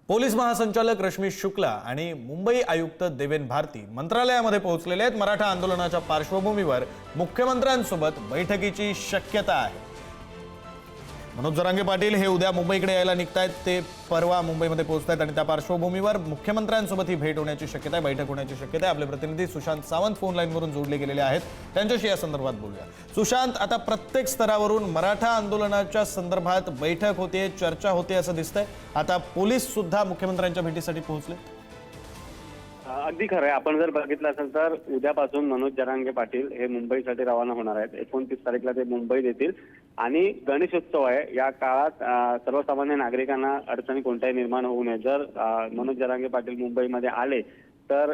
Police महासंचालक रश्मी शुक्ला आणि मुंबई आयुक्त देवेन भारती मंत्रालयामध्ये पोहोचलेले आहेत। मराठा आंदोलनाच्या पार्श्वभूमीवर मुख्यमंत्र्यांसोबत बैठकीची शक्यता आहे। मनोज जरांगे पाटील हे उद्या मुंबईकडे यायला निघतायत, ते परवा मुंबईमध्ये पोहोचतायत आणि त्या पार्श्वभूमीवर मुख्यमंत्र्यांसोबत ही भेट होण्याची शक्यता आहे, बैठक होण्याची शक्यता आहे। आपले प्रतिनिधी सुशांत सावंत फोन लाईनवरून जोडले गेलेले आहेत, त्यांच्याशी या संदर्भात बोलूया। सुशांत, आता प्रत्येक स्तरावरून मराठा आंदोलनाच्या संदर्भात बैठक होते, चर्चा होते असं दिसतंय। आता पोलीस सुद्धा मुख्यमंत्र्यांच्या भेटीसाठी पोहोचले। अगदी खरं आहे। आपण जर बघितलं असेल तर उद्यापासून मनोज जरांगे पाटील हे मुंबईसाठी रवाना होणार आहेत। 29 तारीखला ते मुंबईत येतील आणि गणेशोत्सव आहे। या काळात सर्वसामान्य नागरिकांना अडचणी कोणत्याही निर्माण होऊ नये। जर मनोज जरांगे पाटील मुंबईमध्ये आले तर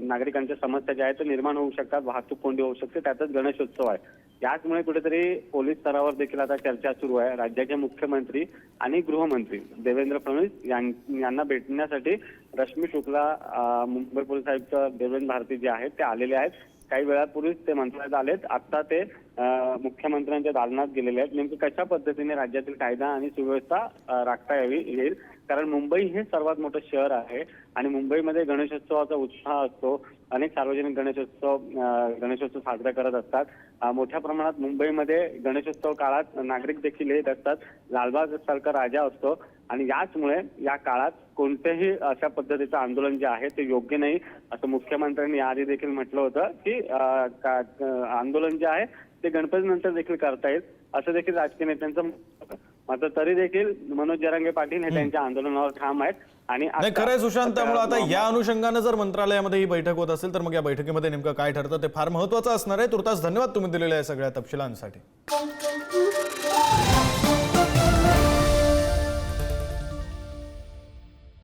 नागरिकांच्या समस्या ज्या आहेत त्या निर्माण होऊ शकतात, वाहतूक कोंडी होऊ शकते, त्यातच गणेशोत्सव आहे। याचमुळे कुठेतरी पोलीस स्तरावर देखील आता चर्चा सुरू आहे। राज्याचे मुख्यमंत्री आणि गृहमंत्री देवेंद्र फडणवीस यांना भेटण्यासाठी रश्मी शुक्ला, मुंबई पोलीस आयुक्त देवेंद्र भारती जे आहेत ते आलेले आहेत। काही वेळापूर्वीच ते मंत्रालयात आलेत, आता ते मुख्यमंत्र्यांच्या दालनात गेलेले आहेत। नेमकं कशा पद्धतीने राज्यातील कायदा आणि सुव्यवस्था राखता येईल, कारण मुंबई हे सर्वात मोठं शहर आहे आणि मुंबईमध्ये गणेशोत्सवाचा उत्साह असतो। अनेक सार्वजनिक गणेशोत्सव साजरा करत असतात। मोठ्या प्रमाणात मुंबईमध्ये गणेशोत्सव काळात नागरिक देखील येत असतात। लालबाग सारखा राजा असतो आणि याचमुळे या काळात कोणतेही अशा पद्धतीचं आंदोलन जे आहे ते योग्य नाही, असं मुख्यमंत्र्यांनी याआधी देखील म्हटलं होतं की आंदोलन जे आहे ते गणपतीनंतर देखील करता येईल, असं देखील राजकीय नेत्यांचं होतं। मात्र तरी देखील मनोज जरांगे पाटील हे त्यांच्या आंदोलनावर ठाम आहेत। आणि खरंय सुशांत, त्यामुळे आता या अनुषंगाने जर मंत्रालयामध्ये ही बैठक होत असेल तर मग या बैठकीमध्ये नेमकं काय ठरतं ते फार महत्त्वाचं असणार आहे। तुर्तास धन्यवाद तुम्ही दिलेल्या या सगळ्या तपशिलांसाठी।